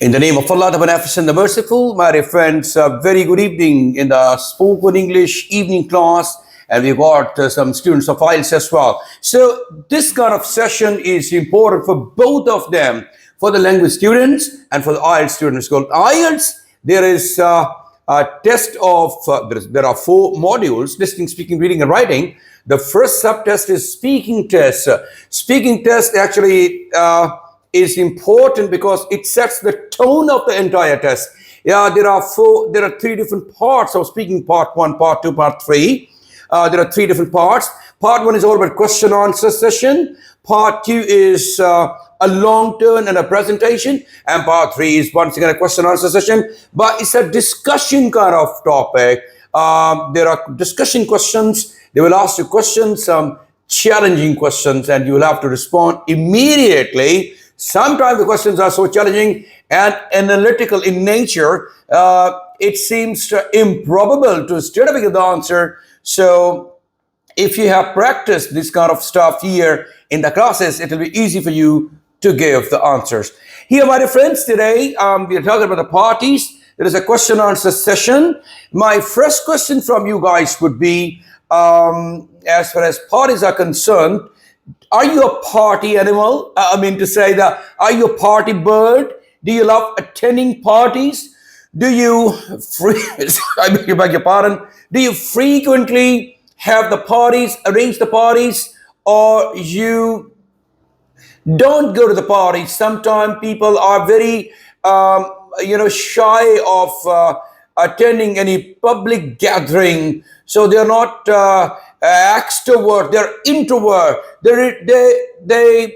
In the name of Allah, the Beneficent, the Merciful, my dear friends, very good evening in the spoken English evening class, and we've got some students of IELTS as well. So this kind of session is important for both of them, for the language students and for the IELTS students. Called IELTS, there is a test of, there are 4 modules: listening, speaking, reading, and writing. The first subtest is speaking test. Speaking test actually is important because it sets the tone of the entire test. Yeah, there are 3 different parts of speaking: part 1, part 2, part 3. There are 3 different parts. Part 1 is all about question answer session. Part 2 is a long turn and a presentation, and part 3 is once again a question answer session, but it's a discussion kind of topic. There are discussion questions. They will ask you questions, some challenging questions, and you will have to respond immediately. Sometimes the questions are so challenging and analytical in nature, it seems improbable to straight away give the answer. So if you have practiced this kind of stuff here in the classes, it will be easy for you to give the answers. Here, my dear friends, today we are talking about the parties. There is a question answer session. My first question from you guys would be, as far as parties are concerned, are you a party animal? I mean to say that, are you a party bird? Do you love attending parties? Do you, I beg your pardon, do you frequently have the parties, arrange the parties, or you don't go to the parties? Sometimes people are very, shy of attending any public gathering. So they're not extrovert, they're introvert. They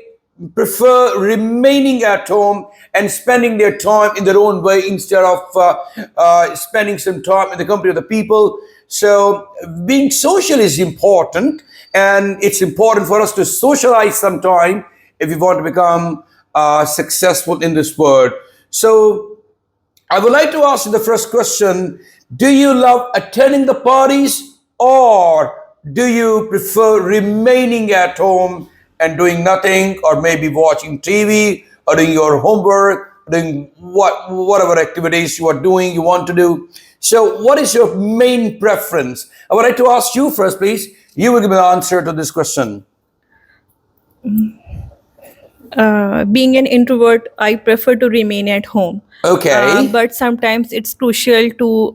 prefer remaining at home and spending their time in their own way instead of spending some time in the company of the people. So being social is important, and it's important for us to socialize sometime if we want to become successful in this world. So I would like to ask you the first question: do you love attending the parties, or do you prefer remaining at home and doing nothing, or maybe watching TV, or doing your homework, doing whatever activities you are doing, you want to do? So what is your main preference? I would like to ask you first, please. You will give me the answer to this question. Being an introvert, I prefer to remain at home. Okay. But sometimes it's crucial to,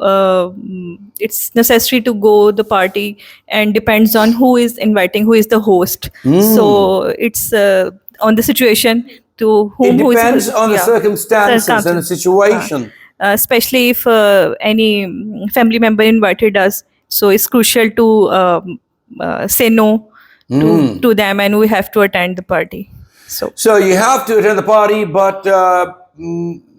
it's necessary to go the party, and depends on who is inviting, who is the host. So it's on the situation to whom It who is depends on the circumstances and the situation. Especially if any family member invited us, so it's crucial to say no to them, and we have to attend the party. So you have to attend the party, but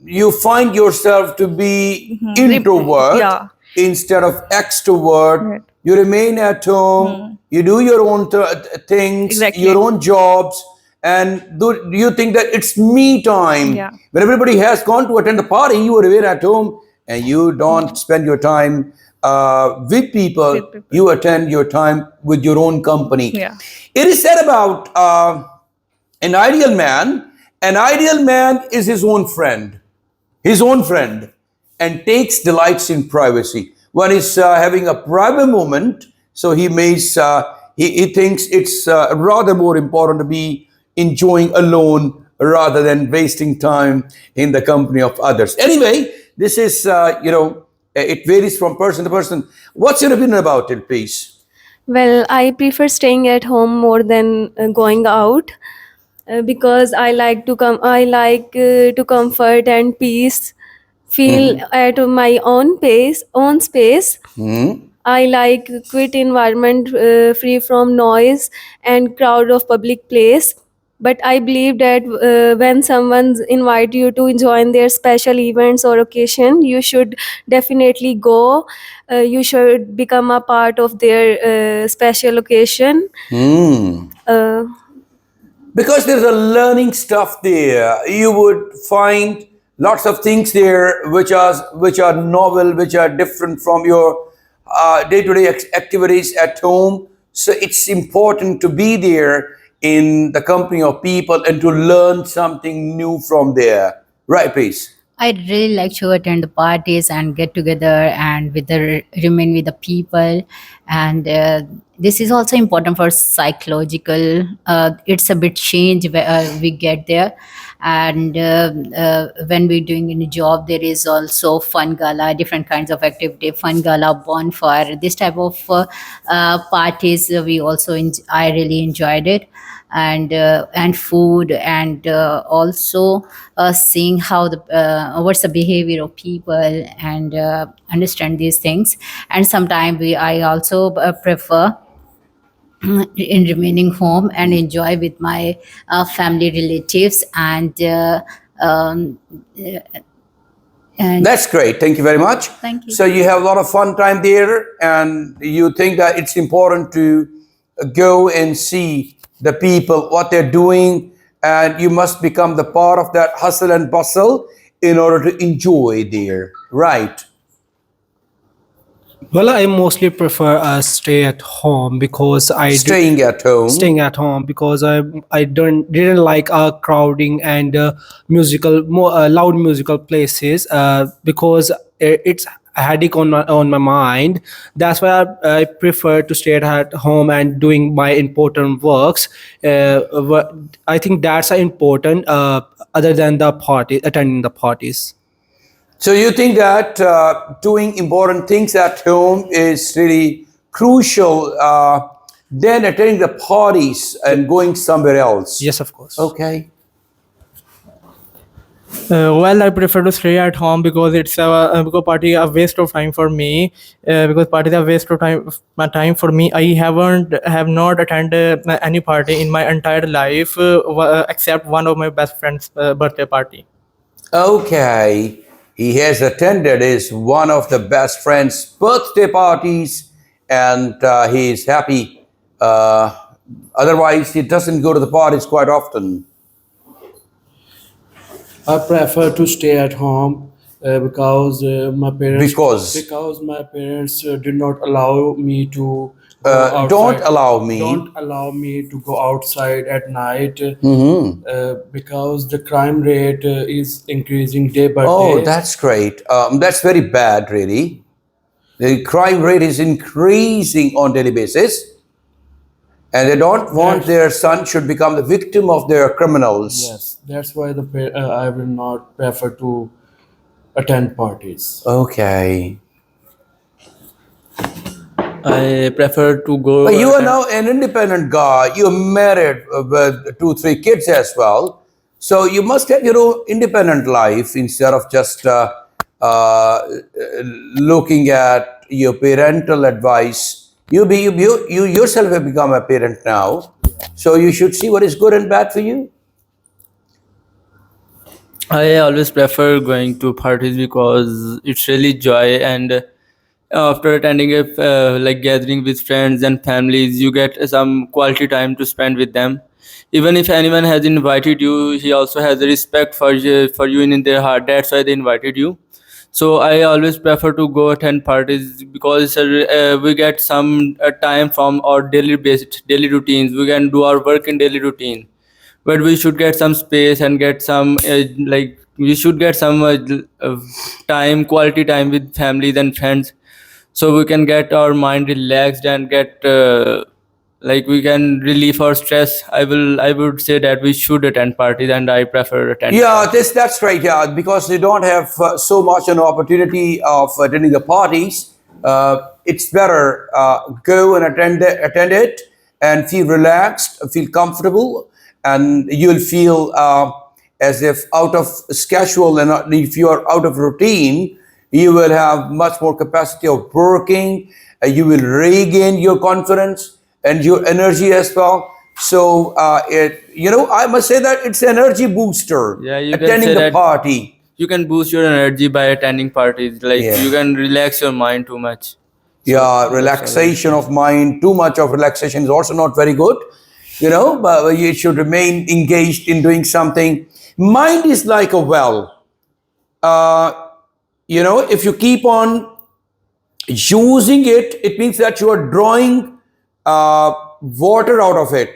you find yourself to be introvert instead of extrovert. Right. You remain at home. You do your own things, your own jobs. And do you think that it's me time? Yeah. When everybody has gone to attend the party, you remain at home and you don't spend your time with people. You attend your time with your own company. Yeah. It is said about an ideal man. An ideal man is his own friend, and takes delights in privacy. When he's having a private moment, so he thinks it's rather more important to be enjoying alone rather than wasting time in the company of others. Anyway, this is, it varies from person to person. What's your opinion about it, please? Well, I prefer staying at home more than going out, because I like to to comfort and peace, feel at my own space. I like quiet environment, free from noise and crowd of public place. But I believe that when someone invite you to join their special events or occasion, you should definitely go. You should become a part of their special occasion. Because there's a learning stuff there. You would find lots of things there which are novel, which are different from your day-to-day activities at home. So it's important to be there in the company of people and to learn something new from there. Right, please. I really like to attend the parties and get together and with the remain with the people, and this is also important for psychological. It's a bit change where we get there, and when we're doing in a job, there is also fun gala, different kinds of activity, fun gala, bonfire, this type of parties. We also I really enjoyed it, and food, and also seeing how the what's the behavior of people, and understand these things. And sometimes we I also prefer in remaining home and enjoy with my family relatives, um, and That's great. Thank you very much. thank you. So you have a lot of fun time there, and you think that it's important to go and see the people, what they're doing, and you must become the part of that hustle and bustle in order to enjoy there. Right. Well, I mostly prefer stay at home because Staying at home. staying at home because I don't didn't like crowding and loud musical places because it's a headache on my mind. That's why I prefer to stay at home and doing my important works. I think that's important other than the party attending the parties. So you think that doing important things at home is really crucial than attending the parties and going somewhere else? Yes, of course. Okay. Well, I prefer to stay at home because it's because party a waste of time for me. Because party is a waste of time, my time for me. I have not attended any party in my entire life except one of my best friend's birthday party. Okay. He has attended his one of the best friend's birthday parties, and he is happy. Otherwise, he doesn't go to the parties quite often. I prefer to stay at home because Because my parents did not allow me to go don't outside. allow me. Don't allow me to go outside at night Mhm. because the crime rate is increasing day by Oh, day. that's great. That's very bad, really. The crime rate is increasing on daily basis, and they don't want That's their son should become the victim of their criminals. Yes, that's why I will not prefer to attend parties. Okay. I prefer to go. But you are now an independent guy. You're married with 2, 3 kids as well. So you must have your own independent life instead of just uh, looking at your parental advice. You yourself have become a parent now. So you should see what is good and bad for you. I always prefer going to parties because it's really joy, and after attending a like gathering with friends and families, you get some quality time to spend with them. Even if anyone has invited you, he also has a respect for you in their heart. That's why they invited you. So I always prefer to go attend parties because we get some time from our daily routines. We can do our work in daily routine, but we should get some space and get some like we should get some time, quality time with families and friends, so we can get our mind relaxed and get like we can relieve our stress. I would say that we should attend parties, and I prefer attend Yeah, parties. that's right. Yeah, because they don't have so much an opportunity of attending the parties. It's better go and attend it and feel relaxed, feel comfortable, and you'll feel as if out of schedule, and if you are out of routine, you will have much more capacity of working. You will regain your confidence and your energy as well. So I must say that it's an energy booster. Yeah, you can Attending say the that party. you can boost your energy by attending parties. Like Yeah. you can relax your mind too much. So Yeah, that's all I would relaxation say. of mind. Too much of relaxation is also not very good. But you should remain engaged in doing something. Mind is like a well. Uh, if you keep on using it, it means that you are drawing water out of it.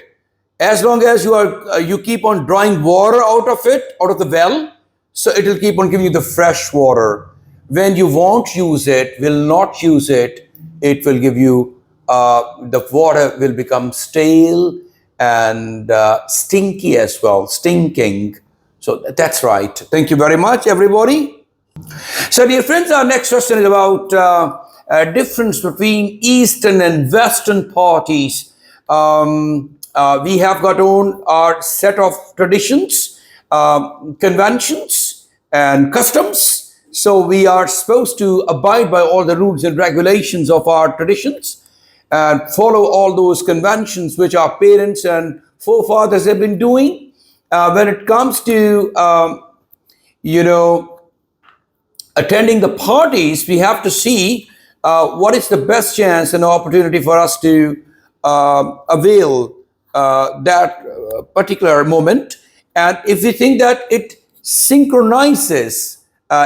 As long as you keep on drawing water out of it, out of the well, So it will keep on giving you the fresh water. When you won't use it, will not use it, it will give you, the water will become stale and stinky as well, stinking. So that's right. Thank you very much, everybody. So, dear friends, our next question is about a difference between Eastern and Western parties. We have got on our set of traditions, conventions, and customs. So, we are supposed to abide by all the rules and regulations of our traditions and follow all those conventions which our parents and forefathers have been doing. When it comes to, you know, attending the parties, we have to see what is the best chance and opportunity for us to avail that particular moment. And if we think that it synchronizes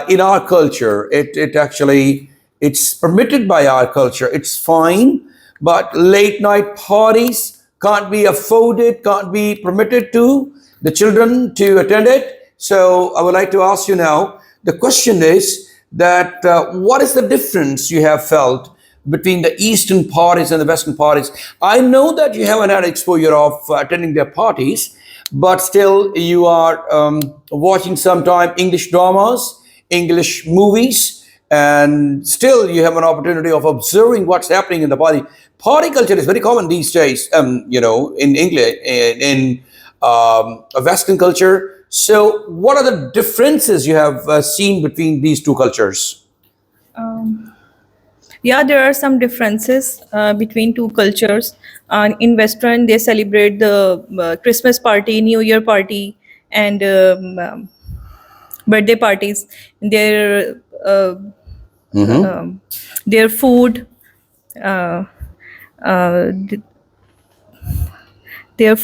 in our culture, it actually, it's permitted by our culture, it's fine. But late night parties can't be afforded, can't be permitted to the children to attend it. So I would like to ask you now, the question is that what is the difference you have felt between the Eastern parties and the Western parties? I know that you haven't had exposure of attending their parties, but still you are watching sometime English dramas, English movies, and still you have an opportunity of observing what's happening in the party. Party culture is very common these days, in English, in Western culture. So, what are the differences you have seen between these two cultures? Yeah, there are some differences between two cultures. In Western, they celebrate the Christmas party, New Year party, and birthday parties. Their their food, uh, th- their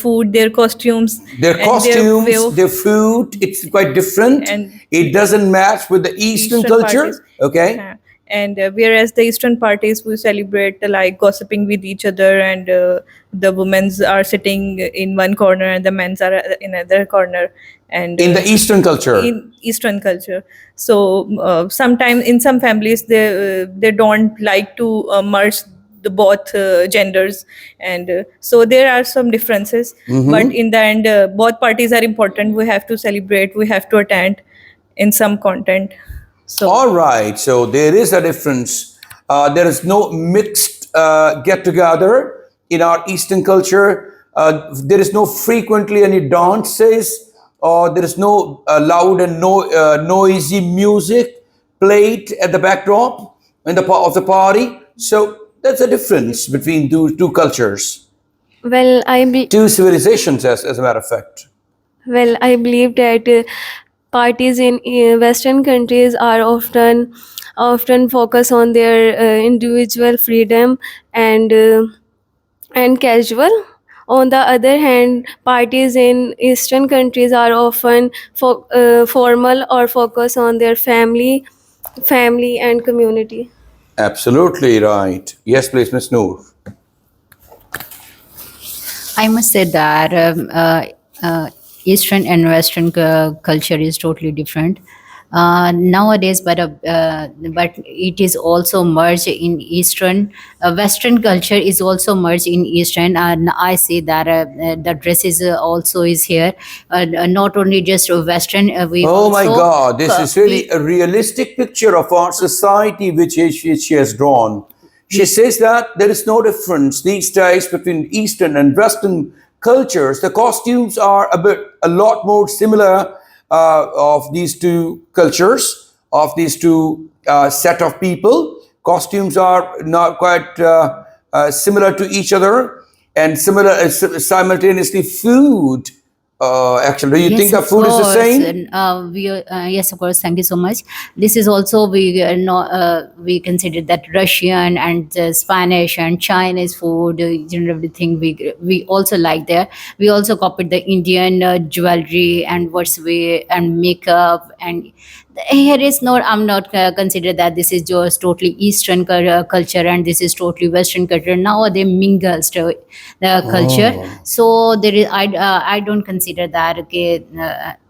costumes, Their and their way costumes, of their food, it's quite different. and It doesn't match with the Eastern culture. parties. Okay. And whereas the Eastern parties, we celebrate like gossiping with each other, and the women's are sitting in one corner and the men's are in another corner. And In the Eastern culture. in Eastern culture, so sometimes in some families they don't like to merge the both genders, and so there are some differences. But in the end, both parties are important. We have to celebrate. We have to attend in some content. So All right, so there is a difference. There is no mixed get together in our Eastern culture. There is no frequently any dances, or there is no loud and noisy music played at the backdrop in of the party. So that's a difference between two cultures, Well, two civilizations, as a matter of fact. I believe that parties in Western countries are often focus on their individual freedom and casual. On the other hand, parties in Eastern countries are often formal or focus on their family and community. Absolutely right. Yes, please, Miss Noor. I must say that Eastern and Western culture is totally different nowadays, but it is also merged in Eastern. Western culture is also merged in Eastern, and I see that the dresses also is here. Not only just Western, we Oh my also God, this is really we, a realistic picture of our society which she has drawn. She says that there is no difference these days between Eastern and Western cultures. The costumes are a lot more similar of these two cultures, of these two set of people. Costumes are not quite similar to each other, and similar simultaneously food. Actually, do you think Yes, the of food is the course. same? And, yes, of course. Thank you so much. This is also we consider that Russian and Spanish and Chinese food, everything we also like there. We also copied the Indian jewelry and what's we and makeup, and here is not. I'm not consider that this is just totally Eastern culture and this is totally Western culture. Now they mingle the culture. So there is I don't consider that okay.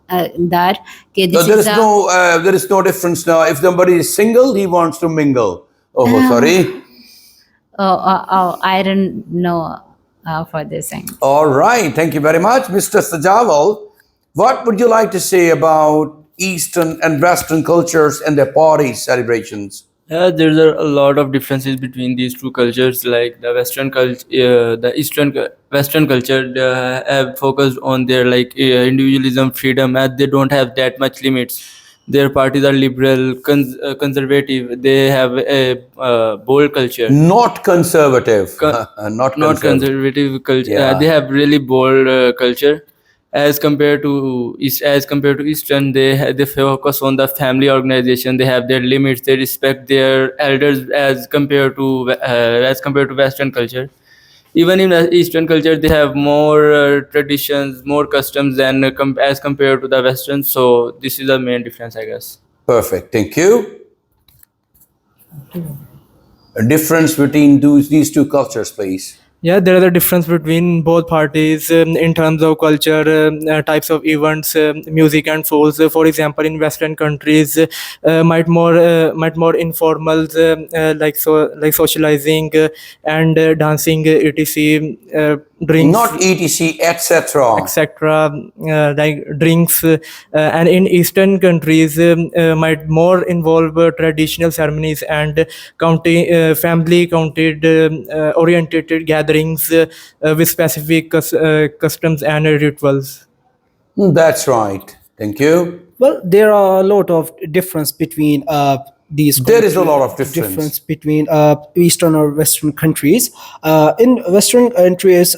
that okay, No, this is a there is no difference now. If somebody is single, he wants to mingle. Oh, sorry. I don't know for this thing. All right. Thank you very much, Mr. Sajawal. What would you like to say about Eastern and Western cultures and their party celebrations? Yeah, there's a lot of differences between these two cultures. Like the Western culture, the Western culture have focused on their like individualism, freedom, as they don't have that much limits. Their parties are liberal, conservative. They have a bold culture. Not conservative. Con- Not Not conservative. conservative culture. Yeah. They have really bold culture. As compared to Eastern, they focus on the family organization. They have their limits. They respect their elders as compared to Western culture. Even in Eastern culture, they have more traditions, more customs than as compared to the Western. So this is the main difference, I guess. Perfect. Thank you. A difference between these two cultures, please. Yeah, there is a difference between both parties in terms of culture, types of events, music and souls. For example, in Western countries, might more informal, like socializing and dancing, etc. Drinks, Not etc. etc. etc. Like drinks, and in Eastern countries, might more involve traditional ceremonies and family counted oriented gatherings with specific customs and rituals. That's right. Thank you. Well, there are a lot of difference between these. There is a lot of difference. Between Eastern or Western countries. In Western countries,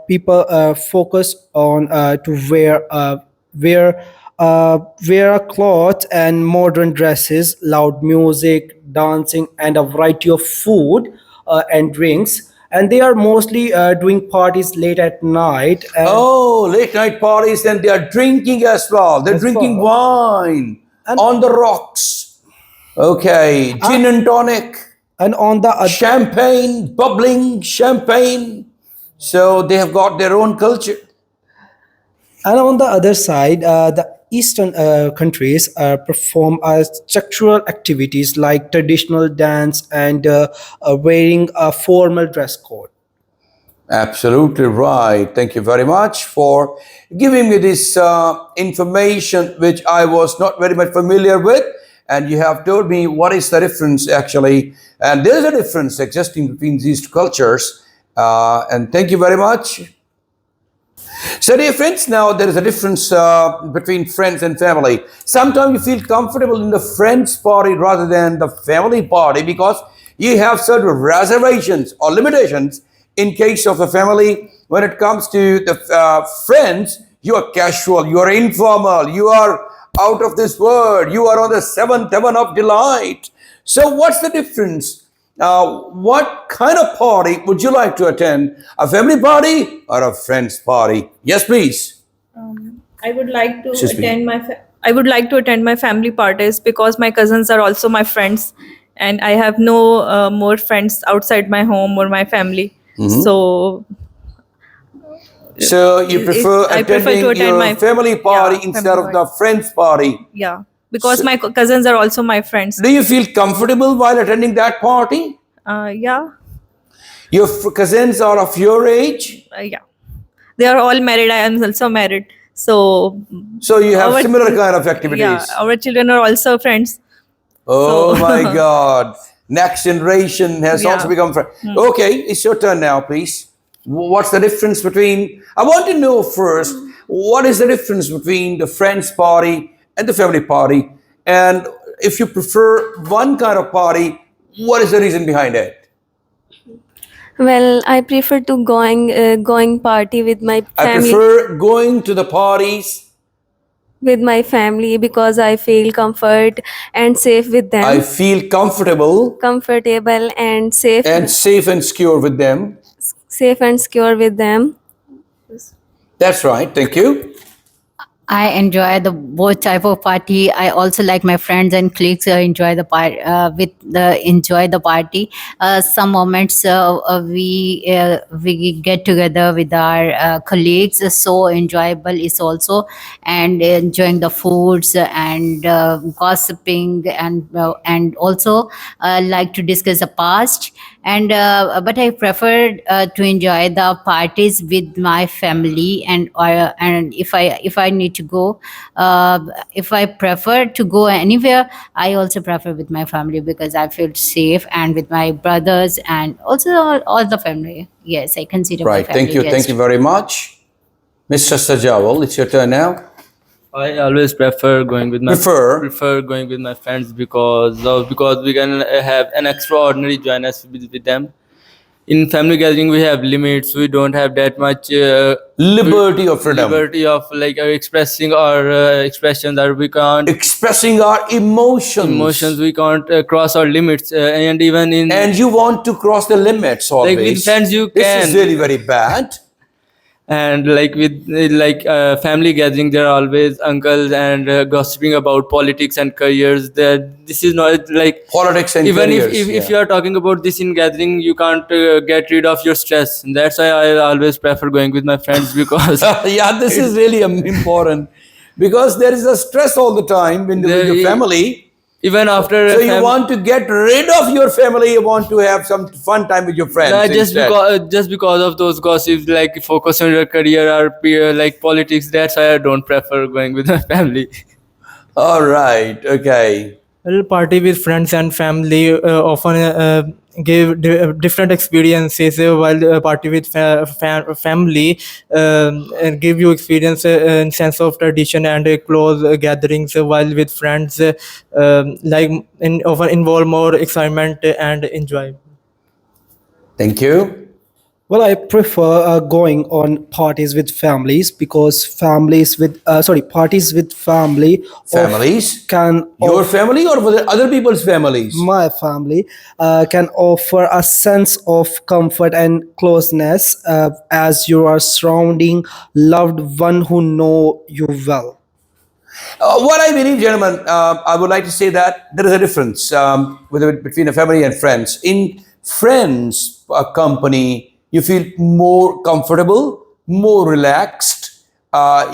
people focus on to wear clothes and modern dresses, loud music, dancing, and a variety of food and drinks. And they are mostly doing parties late at night. And Oh, late night parties, and they are drinking as well. They're drinking wine on the rocks. Okay, gin and tonic, and on the other champagne, bubbling champagne. So they have got their own culture. And on the other side, the Eastern countries perform structural activities like traditional dance and wearing a formal dress code. Absolutely right. Thank you very much for giving me this information, which I was not very much familiar with. And you have told me what is the difference actually. And there is a difference existing between these two cultures. And thank you very much. So, dear friends, now there is a difference between friends and family. Sometimes you feel comfortable in the friends party rather than the family party because you have certain reservations or limitations in case of the family. When it comes to the friends, you are casual, you are informal, you are out of this world, you are on the seventh heaven of delight. So, what's the difference? What kind of party would you like to attend? A family party or a friends party? Yes, please. I would like to Excuse me. I would like to attend my family parties because my cousins are also my friends, and I have no more friends outside my home or my family. So So you prefer I prefer to attending attend your my family party instead family of the friends party. yeah, because my cousins are also my friends. Do you feel comfortable while attending that party? Yeah, Your cousins are of your age, yeah. They are all married. I am also married. So so you have our- similar kind of activities. yeah, our children are also friends. Oh So- my God. Next generation has Yeah. also become friends. Okay, it's your turn now, please. What's the difference between, I want to know first, what is the difference between the friends party and the family party? And if you prefer one kind of party, what is the reason behind it? Well, I prefer to going party with my I family prefer going to the parties. because I feel comfort and safe with them. I feel comfortable Comfortable and safe and safe and secure with them. safe and secure with them. That's right. Thank you. I enjoy the both type of party. I also like my friends and colleagues enjoy the part with the enjoy the party. Some moments we get together with our colleagues is so enjoyable. Is also and enjoying the foods and gossiping and also like to discuss the past. And but I prefer to enjoy the parties with my family and if I need to go if I prefer to go anywhere, I also prefer with my family because I feel safe and with my brothers and also all the family. Yes, I consider my Right. Thank family you. Thank guest. you very much. Mr. Sajawal, it's your turn now. I always prefer going with my Prefer. going with my friends because we can have an extraordinary joyness with them. In family gathering, we have limits. We don't have that much Liberty or freedom. liberty of like expressing our expressions, or we can't Expressing our emotions. emotions. We can't cross our limits, and even in And you want to cross the limits always. like with friends, you This can. is really very bad. And like with family gathering, there are always uncles and gossiping about politics and careers. That this is not like Politics and even careers. if you are talking about this in gathering, you can't get rid of your stress. And that's why I always prefer going with my friends because Yeah, this is really important because there is a stress all the time with your There- family. even after So you want to get rid of your family, you want to have some fun time with your friends. instead. just because of those gossips, like focus on your career or like politics. That's why I don't prefer going with my family. All right, okay. Well, party with friends and family often give different experiences. While party with family and give you experience in sense of tradition and close gatherings. While with friends, like often involve more excitement and enjoy. Thank you. Well, I prefer going on parties with families because parties with family Families? can Your family or with other people's families? my family can offer a sense of comfort and closeness as you are surrounding loved one who know you well. What I believe, gentlemen, I would like to say that there is a difference between a family and friends. In friends' company, you feel more comfortable, more relaxed.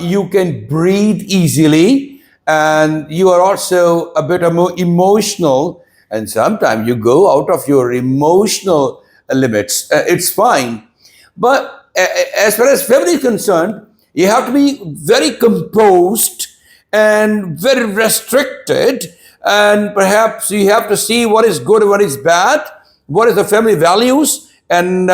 You can breathe easily, and you are also a bit more emotional. And sometimes you go out of your emotional limits. It's fine. But as far as family is concerned, you have to be very composed and very restricted, and perhaps you have to see what is good and what is bad, what is the family values, and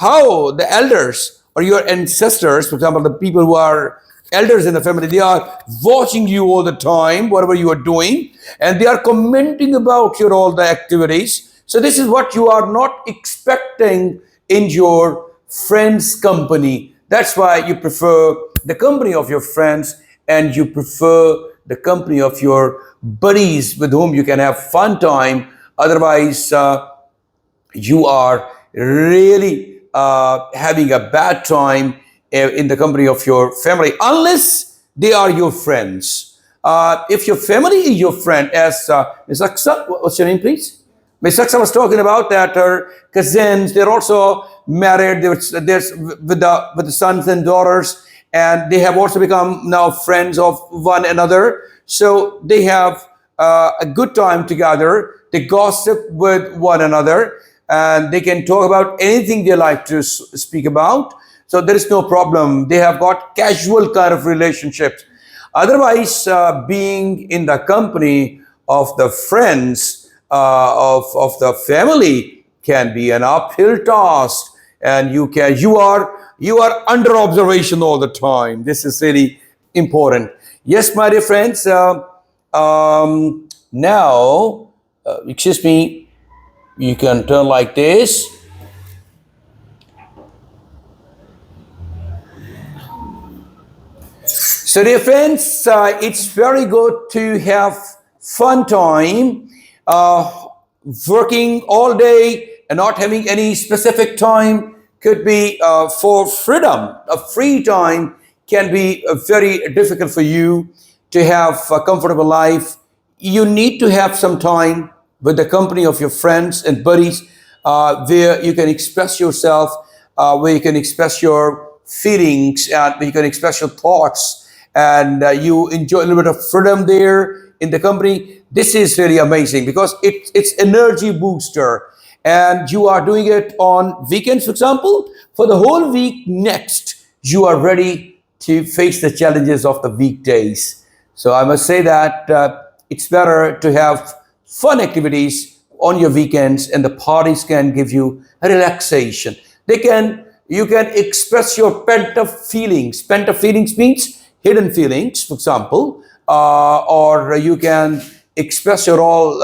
how the elders or your ancestors, for example, the people who are elders in the family, they are watching you all the time, whatever you are doing, and they are commenting about your all the activities. So this is what you are not expecting in your friends' company. That's why you prefer the company of your friends and you prefer the company of your buddies with whom you can have fun time. Otherwise, you are really having a bad time in the company of your family, unless they are your friends. If your family is your friend, as Ms. Aksa, what's your name, please? Ms. Aksa was talking about that her cousins, they're also married, there's with the sons and daughters, and they have also become now friends of one another. So they have a good time together. They gossip with one another, and they can talk about anything they like to speak about. So there is no problem. They have got casual kind of relationships. Otherwise, being in the company of the friends of the family can be an uphill task, and you are under observation all the time. This is really important. Yes, my dear friends. Now, excuse me. You can turn like this. So dear friends, it's very good to have fun time. Working all day and not having any specific time could be for freedom. A free time can be very difficult for you to have a comfortable life. You need to have some time with the company of your friends and buddies, where you can express yourself, where you can express your feelings, and where you can express your thoughts, and you enjoy a little bit of freedom there in the company. This is really amazing because it's energy booster, and you are doing it on weekends, for example. For the whole week next, you are ready to face the challenges of the weekdays. So I must say that it's better to have fun activities on your weekends, and the parties can give you a relaxation. You can express your pent up feelings. Pent up feelings means hidden feelings, for example, or you can express your all,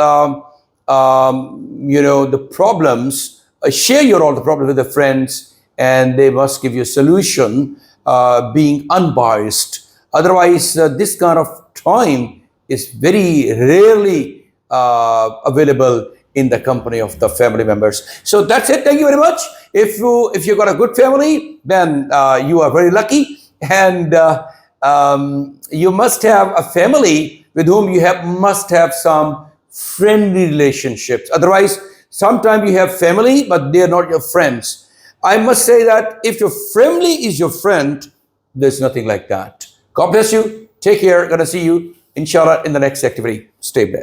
the problems, share your all the problems with the friends, and they must give you a solution, being unbiased. Otherwise, this kind of time is very rarely available in the company of the family members. So that's it. Thank you very much. If you got a good family, then you are very lucky, and you must have a family with whom you must have some friendly relationships. Otherwise, sometimes you have family, but they are not your friends. I must say that if your family is your friend, there's nothing like that. God bless you. Take care. Gonna see you, inshallah, in the next activity. Stay blessed.